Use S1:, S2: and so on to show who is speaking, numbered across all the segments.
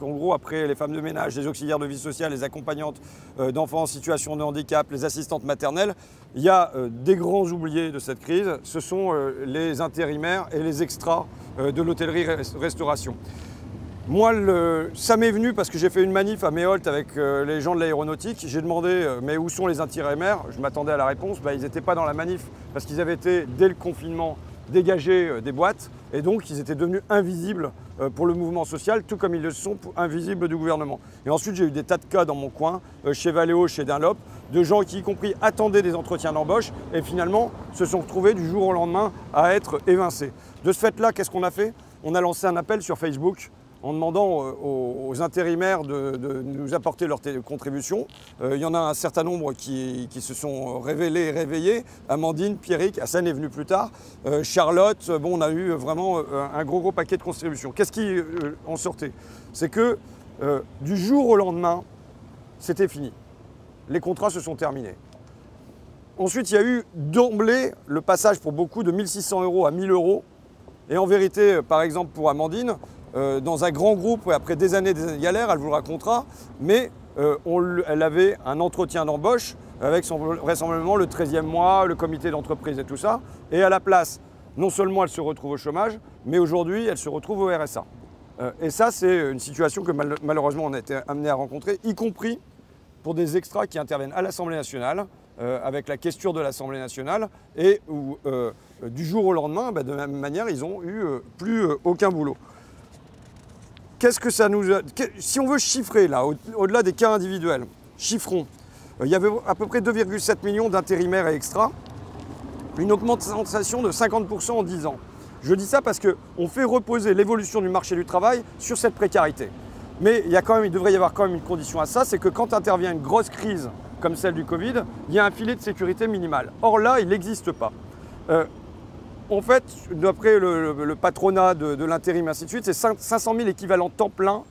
S1: qu'en gros, après les femmes de ménage, les auxiliaires de vie sociale, les accompagnantes d'enfants en situation de handicap, les assistantes maternelles, il y a des grands oubliés de cette crise, ce sont les intérimaires et les extras de l'hôtellerie-restauration. Moi, ça m'est venu parce que j'ai fait une manif à Méholt avec les gens de l'aéronautique. J'ai demandé mais où sont les intérimaires? Je m'attendais à la réponse, ils n'étaient pas dans la manif parce qu'ils avaient été, dès le confinement, dégagés des boîtes et donc ils étaient devenus invisibles pour le mouvement social, tout comme ils le sont invisibles du gouvernement. Et ensuite, j'ai eu des tas de cas dans mon coin, chez Valeo, chez Dunlop, de gens qui, y compris, attendaient des entretiens d'embauche et finalement se sont retrouvés du jour au lendemain à être évincés. De ce fait-là, qu'est-ce qu'on a fait? On a lancé un appel sur Facebook en demandant aux intérimaires de nous apporter leur contribution. Il y en a un certain nombre qui se sont révélés et réveillés. Amandine, Pierrick, Hassan est venu plus tard. Charlotte, on a eu vraiment un gros paquet de contributions. Qu'est-ce qui en sortait? C'est que du jour au lendemain, c'était fini. Les contrats se sont terminés. Ensuite, il y a eu d'emblée le passage pour beaucoup de 1 600 € à 1 000 €. Et en vérité, par exemple pour Amandine, dans un grand groupe, après des années de galères, elle vous le racontera, mais elle avait un entretien d'embauche avec vraisemblablement le 13e mois, le comité d'entreprise et tout ça. Et à la place, non seulement elle se retrouve au chômage, mais aujourd'hui, elle se retrouve au RSA. Et ça, c'est une situation que malheureusement on a été amené à rencontrer, y compris pour des extras qui interviennent à l'Assemblée nationale, avec la questure de l'Assemblée nationale, et où du jour au lendemain, de la même manière, ils n'ont eu plus aucun boulot. Qu'est-ce que ça nous a... Si on veut chiffrer, là, au-delà des cas individuels, chiffrons. Il y avait à peu près 2,7 millions d'intérimaires et extras, une augmentation de 50% en 10 ans. Je dis ça parce qu'on fait reposer l'évolution du marché du travail sur cette précarité. Mais il devrait y avoir quand même une condition à ça, c'est que quand intervient une grosse crise comme celle du Covid, il y a un filet de sécurité minimal. Or là, il n'existe pas. En fait, d'après le patronat de l'intérim, ainsi de suite, c'est 500 000 équivalents temps plein,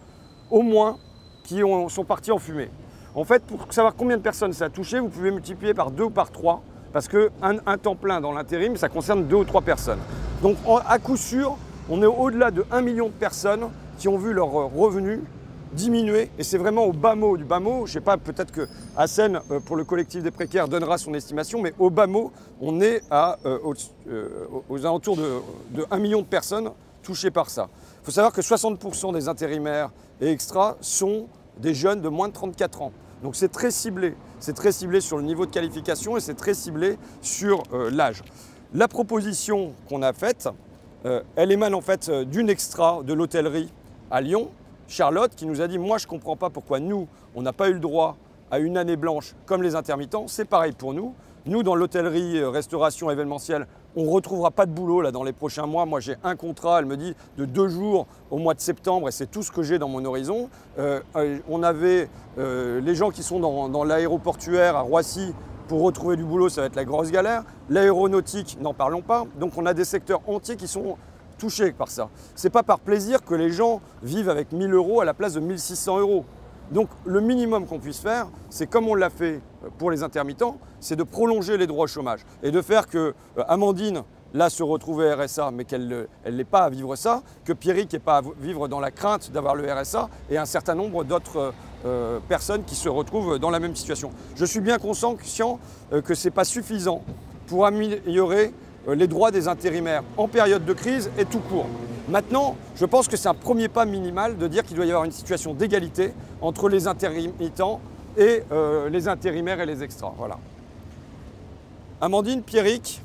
S1: au moins, qui sont partis en fumée. En fait, pour savoir combien de personnes ça a touché, vous pouvez multiplier par 2 ou par 3, parce qu'un temps plein dans l'intérim, ça concerne 2 ou 3 personnes. Donc, à coup sûr, on est au-delà de 1 million de personnes qui ont vu leurs revenus diminuer, et c'est vraiment au bas mot du bas mot. Je ne sais pas, peut-être que Hassen, pour le collectif des précaires, donnera son estimation, mais au bas mot, on est aux alentours de 1 million de personnes touchées par ça. Il faut savoir que 60% des intérimaires et extras sont des jeunes de moins de 34 ans. Donc c'est très ciblé. C'est très ciblé sur le niveau de qualification et c'est très ciblé sur l'âge. La proposition qu'on a faite, elle émane en fait d'une extra de l'hôtellerie à Lyon, Charlotte, qui nous a dit « Moi, je ne comprends pas pourquoi nous, on n'a pas eu le droit à une année blanche comme les intermittents. C'est pareil pour nous. Nous, dans l'hôtellerie, restauration, événementielle, on ne retrouvera pas de boulot là, dans les prochains mois. Moi, j'ai un contrat, elle me dit, de 2 jours au mois de septembre et c'est tout ce que j'ai dans mon horizon. On avait les gens qui sont dans l'aéroportuaire à Roissy. Pour retrouver du boulot, ça va être la grosse galère. L'aéronautique, n'en parlons pas. Donc, on a des secteurs entiers qui sont touchés par ça. Ce n'est pas par plaisir que les gens vivent avec 1 000 € à la place de 1 600 €. Donc le minimum qu'on puisse faire, c'est comme on l'a fait pour les intermittents, c'est de prolonger les droits au chômage et de faire que Amandine, là, se retrouve au RSA, mais qu'elle n'ait pas à vivre ça, que Pierrick n'ait pas à vivre dans la crainte d'avoir le RSA et un certain nombre d'autres personnes qui se retrouvent dans la même situation. Je suis bien conscient que ce n'est pas suffisant pour améliorer les droits des intérimaires en période de crise et tout court. Maintenant, je pense que c'est un premier pas minimal de dire qu'il doit y avoir une situation d'égalité entre les intermittents et les intérimaires et les extras. Voilà. Amandine, Pierrick.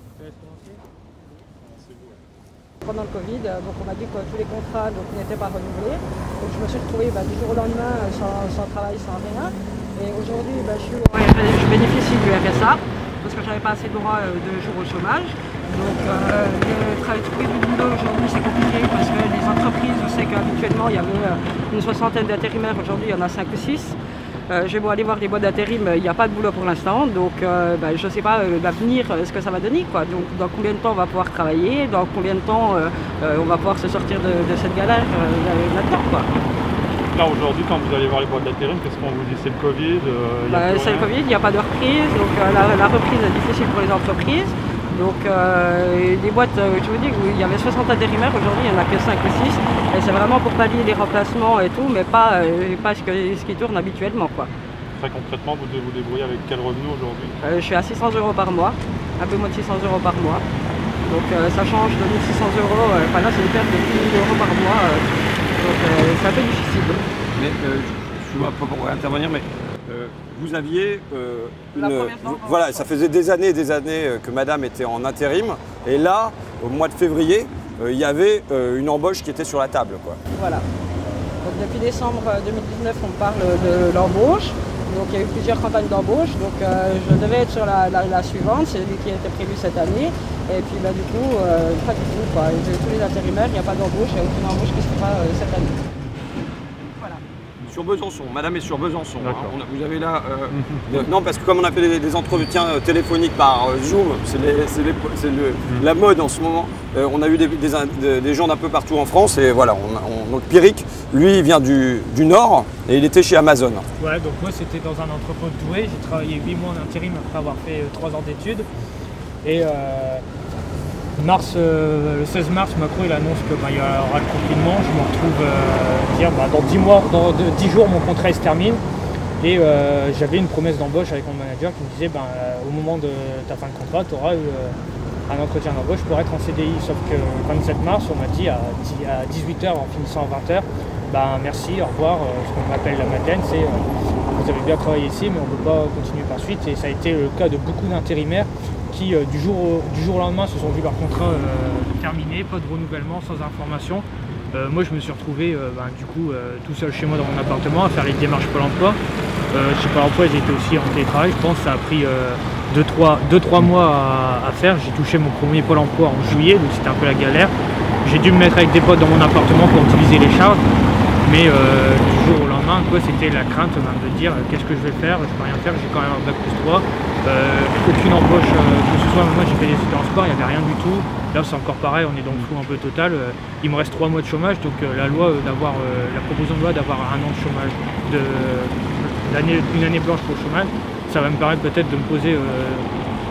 S2: Pendant le Covid, donc on m'a dit que tous les contrats n'étaient pas renouvelés. Donc je me suis retrouvée du jour au lendemain sans travail, sans rien. Et aujourd'hui, je bénéficie du RSA parce que je n'avais pas assez de droits de jours au chômage. Donc trouver du boulot aujourd'hui c'est compliqué parce que les entreprises, je sais qu'habituellement il y avait une soixantaine d'intérimaires, aujourd'hui il y en a 5 ou 6. J'ai beau aller voir des boîtes d'intérim, il n'y a pas de boulot pour l'instant, donc je ne sais pas l'avenir, ce que ça va donner, quoi. Donc dans combien de temps on va pouvoir travailler, dans combien de temps on va pouvoir se sortir de cette galère là-dedans, quoi.
S3: Là aujourd'hui, quand vous allez voir les boîtes d'intérim, qu'est-ce qu'on vous dit? C'est le Covid?
S2: C'est le Covid, il n'y a pas de reprise, donc la reprise est difficile pour les entreprises. Donc des boîtes, je vous dis, où il y avait 60 intérimaires, aujourd'hui il n'y en a que 5 ou 6. Et c'est vraiment pour pallier les remplacements et tout, mais pas ce qui tourne habituellement, quoi.
S3: Très concrètement, vous devez vous débrouiller avec quel revenu aujourd'hui?
S2: Je suis à 600 € par mois, un peu moins de 600 € par mois. Donc ça change de 1600 €, enfin là c'est une perte de 10 000 € par mois, donc c'est un peu difficile.
S1: Mais je ne vois pas pourquoi intervenir, mais vous aviez voilà, ça faisait des années que madame était en intérim, et là, au mois de février, il y avait une embauche qui était sur la table, quoi.
S2: Voilà. Donc depuis décembre 2019, on parle de l'embauche. Donc il y a eu plusieurs campagnes d'embauche, donc je devais être sur la suivante, c'est lui qui était prévu cette année. Et puis du coup, pas du tout, quoi. Tous les intérimaires, il n'y a pas d'embauche, il n'y a aucune embauche qui se fera cette année. Voilà. Sur
S1: Besançon, madame est sur Besançon. Hein. Vous avez là.
S3: Non,
S1: parce que comme on a fait des entretiens téléphoniques par Zoom, c'est la mode en ce moment. On a eu des gens d'un peu partout en France, et voilà, donc Pierrick, lui, il vient du Nord et il était chez Amazon.
S4: Ouais, donc moi c'était dans un entrepôt de Douai, j'ai travaillé 8 mois en intérim après avoir fait 3 ans d'études. Et le 16 mars, Macron il annonce qu'il y aura le confinement. Je me retrouve dire dans 10 jours mon contrat se termine. Et j'avais une promesse d'embauche avec mon manager qui me disait au moment de ta fin de contrat, tu auras eu un entretien d'embauche pour être en CDI. Sauf que le 27 mars, on m'a dit à 18 h en finissant à 20 h, merci, au revoir. Ce qu'on m'appelle la Madeleine, c'est vous avez bien travaillé ici, mais on ne peut pas continuer par suite. Et ça a été le cas de beaucoup d'intérimaires qui, du jour au lendemain, se sont vus leur contrat terminé, pas de renouvellement, sans information. Moi, je me suis retrouvé tout seul chez moi dans mon appartement à faire les démarches Pôle emploi. Chez Pôle emploi, j'ai été aussi en télétravail. Je pense que ça a pris 2-3 mois à faire. J'ai touché mon premier Pôle emploi en juillet, donc c'était un peu la galère. J'ai dû me mettre avec des potes dans mon appartement pour utiliser les charges. Mais du jour au lendemain, c'était la crainte de dire qu'est-ce que je vais faire, je peux rien faire, j'ai quand même un bac plus 3. Aucune embauche, que ce soit, moi j'ai fait des études en sport, il n'y avait rien du tout. Là c'est encore pareil, on est dans le flou un peu total. Il me reste 3 mois de chômage, donc la proposition de loi d'avoir un an de chômage, une année blanche pour le chômage, ça va me permettre peut-être de me poser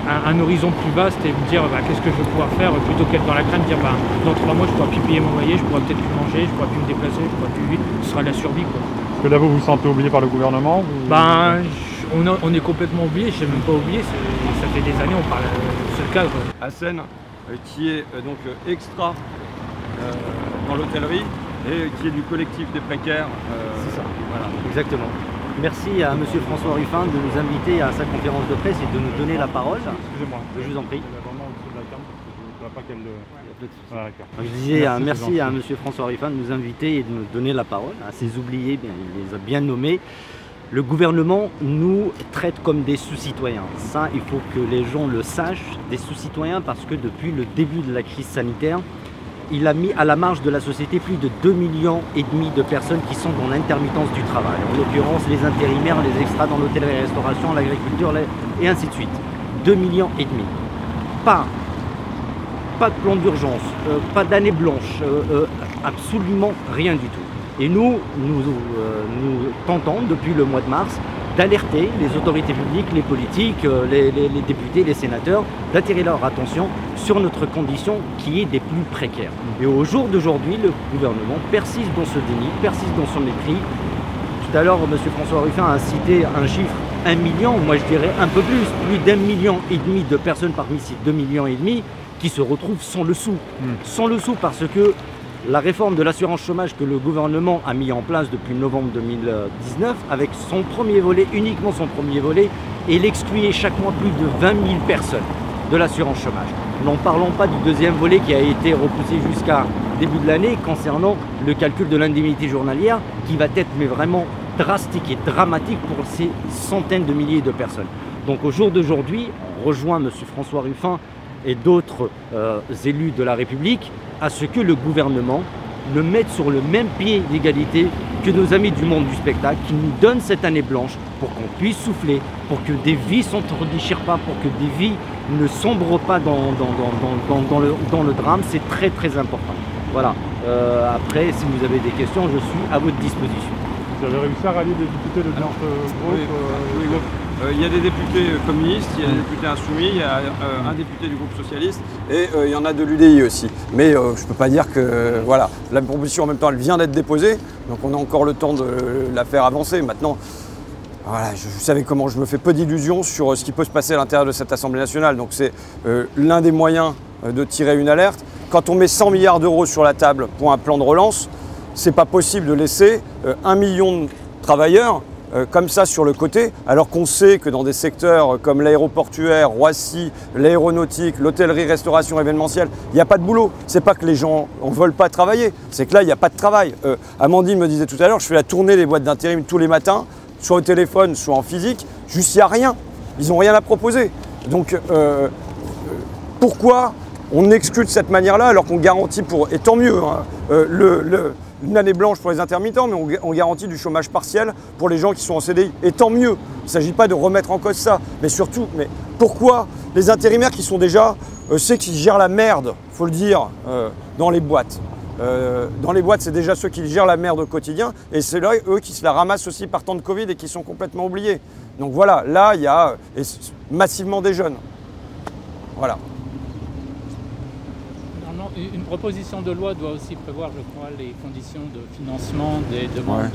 S4: un horizon plus vaste et me dire qu'est-ce que je vais pouvoir faire, plutôt qu'être dans la crainte de dire dans 3 mois je pourrai plus payer mon loyer, je pourrai peut-être plus manger, je pourrai plus me déplacer, je pourrai plus vivre, ce sera la survie, quoi.
S3: Est-ce que là vous vous sentez oublié par le gouvernement
S4: on est complètement oublié, je ne sais même pas oublié, ça fait des années on parle de ce cadre.
S1: Hassen, qui est donc extra dans l'hôtellerie et qui est du collectif des précaires.
S5: C'est ça, voilà, exactement. Merci à M. François Ruffin de nous inviter à sa conférence de presse et de nous donner la parole.
S3: Excusez-moi.
S5: Je vous en prie.
S3: Voilà,
S5: je disais merci à M. François Ruffin de nous inviter et de nous donner la parole. À ces oubliés, il les a bien nommés. Le gouvernement nous traite comme des sous-citoyens. Ça, il faut que les gens le sachent, des sous-citoyens, parce que depuis le début de la crise sanitaire, il a mis à la marge de la société plus de 2,5 millions de personnes qui sont dans l'intermittence du travail. En l'occurrence, les intérimaires, les extras dans l'hôtellerie-restauration, l'agriculture et ainsi de suite. 2,5 millions. Pas de plan d'urgence, pas d'année blanche, absolument rien du tout. Et nous tentons depuis le mois de mars d'alerter les autorités publiques, les politiques, les députés, les sénateurs, d'attirer leur attention sur notre condition qui est des plus précaires. Et au jour d'aujourd'hui, le gouvernement persiste dans ce déni, persiste dans son mépris. Tout à l'heure, M. François Ruffin a cité un chiffre, 1 million, moi je dirais un peu plus d'1,5 million de personnes parmi ces 2,5 millions qui se retrouvent sans le sou. Sans le sou parce que la réforme de l'assurance chômage que le gouvernement a mis en place depuis novembre 2019, avec son premier volet, uniquement son premier volet, il excluait chaque mois plus de 20 000 personnes de l'assurance chômage. N'en parlons pas du deuxième volet qui a été repoussé jusqu'à début de l'année concernant le calcul de l'indemnité journalière qui va être mais vraiment drastique et dramatique pour ces centaines de milliers de personnes. Donc au jour d'aujourd'hui, on rejoint M. François Ruffin et d'autres élus de la République à ce que le gouvernement le mette sur le même pied d'égalité que nos amis du monde du spectacle, qui nous donnent cette année blanche pour qu'on puisse souffler, pour que des vies ne s'entre-déchirent pas, pour que des vies ne sombrent pas dans le drame. C'est très très important. Voilà. Après, si vous avez des questions, je suis à votre disposition.
S3: Vous avez réussi à rallier des députés de notre groupe
S1: il y a des députés communistes, il y a des députés insoumis, il y a un député du groupe socialiste et il y en a de l'UDI aussi. Mais je ne peux pas dire que voilà, la proposition en même temps elle vient d'être déposée, donc on a encore le temps de la faire avancer. Maintenant, voilà, vous savez comment je me fais peu d'illusions sur ce qui peut se passer à l'intérieur de cette Assemblée nationale. Donc c'est l'un des moyens de tirer une alerte. Quand on met 100 milliards d'euros sur la table pour un plan de relance, c'est pas possible de laisser 1 million de travailleurs comme ça sur le côté, alors qu'on sait que dans des secteurs comme l'aéroportuaire, Roissy, l'aéronautique, l'hôtellerie-restauration événementielle, il n'y a pas de boulot. C'est pas que les gens ne veulent pas travailler, c'est que là, il n'y a pas de travail. Amandine me disait tout à l'heure, je fais la tournée des boîtes d'intérim tous les matins, soit au téléphone, soit en physique, juste il n'y a rien. Ils n'ont rien à proposer. Donc, pourquoi on exclut de cette manière-là alors qu'on garantit pour, et tant mieux, hein, une année blanche pour les intermittents, mais on garantit du chômage partiel pour les gens qui sont en CDI. Et tant mieux, il ne s'agit pas de remettre en cause ça. Mais surtout, mais pourquoi les intérimaires qui sont déjà ceux qui gèrent la merde, il faut le dire, dans les boîtes. Dans les boîtes, c'est déjà ceux qui gèrent la merde au quotidien, et c'est là, eux qui se la ramassent aussi par temps de Covid et qui sont complètement oubliés. Donc voilà, là, il y a massivement des jeunes. Voilà.
S6: Une proposition de loi doit aussi prévoir, je crois, les conditions de financement des demandes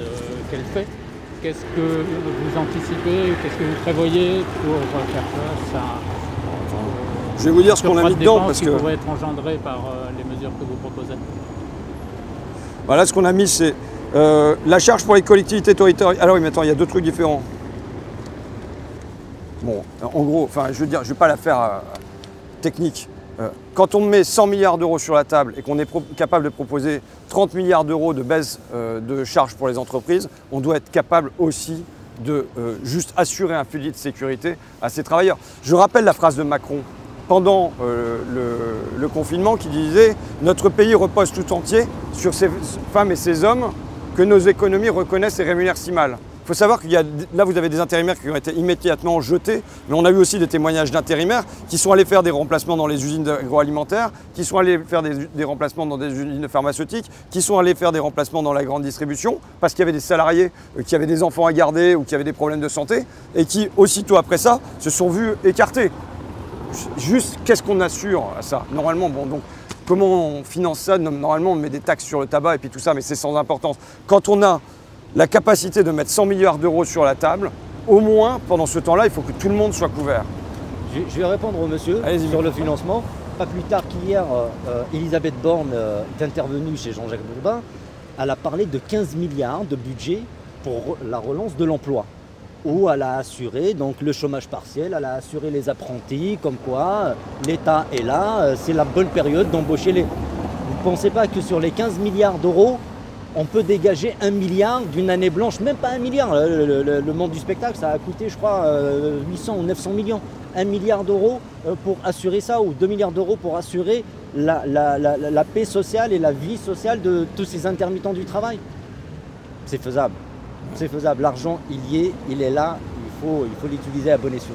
S6: qu'elle fait. Qu'est-ce que vous anticipez, qu'est-ce que vous prévoyez pour faire face à...
S1: Je vais vous dire ce qu'on a mis dedans parce
S6: que... qui pourrait être engendré par les mesures que vous proposez.
S1: Voilà, ce qu'on a mis, c'est la charge pour les collectivités territoriales. Alors oui, mais attends, il y a deux trucs différents. Bon, en gros, enfin, je veux dire, je ne vais pas la faire technique. Quand on met 100 milliards d'euros sur la table et qu'on est capable de proposer 30 milliards d'euros de baisse de charges pour les entreprises, on doit être capable aussi de juste assurer un filet de sécurité à ces travailleurs. Je rappelle la phrase de Macron pendant le confinement qui disait « Notre pays repose tout entier sur ces femmes et ces hommes que nos économies reconnaissent et rémunèrent si mal ». Il faut savoir qu'il y a, là vous avez des intérimaires qui ont été immédiatement jetés, mais on a eu aussi des témoignages d'intérimaires qui sont allés faire des remplacements dans les usines agroalimentaires, qui sont allés faire des remplacements dans des usines pharmaceutiques, qui sont allés faire des remplacements dans la grande distribution, parce qu'il y avait des salariés qui avaient des enfants à garder ou qui avaient des problèmes de santé, et qui aussitôt après ça se sont vus écartés. Juste, qu'est-ce qu'on assure à ça? Normalement, bon, donc, comment on finance ça? Normalement, on met des taxes sur le tabac et puis tout ça, mais c'est sans importance. Quand on a la capacité de mettre 100 milliards d'euros sur la table, au moins, pendant ce temps-là, il faut que tout le monde soit couvert.
S5: Je vais répondre au monsieur sur le financement. Pas plus tard qu'hier, Elisabeth Borne est intervenue chez Jean-Jacques Bourdin. Elle a parlé de 15 milliards de budget pour la relance de l'emploi, où elle a assuré donc, le chômage partiel, elle a assuré les apprentis, comme quoi l'État est là, c'est la bonne période d'embaucher les... Vous ne pensez pas que sur les 15 milliards d'euros, on peut dégager 1 milliard d'une année blanche, même pas 1 milliard. Le monde du spectacle, ça a coûté, je crois, 800 ou 900 millions. 1 milliard d'euros pour assurer ça, ou 2 milliards d'euros pour assurer la paix sociale et la vie sociale de tous ces intermittents du travail. C'est faisable. C'est faisable. L'argent, il y est, il est là. Il faut l'utiliser à bon escient.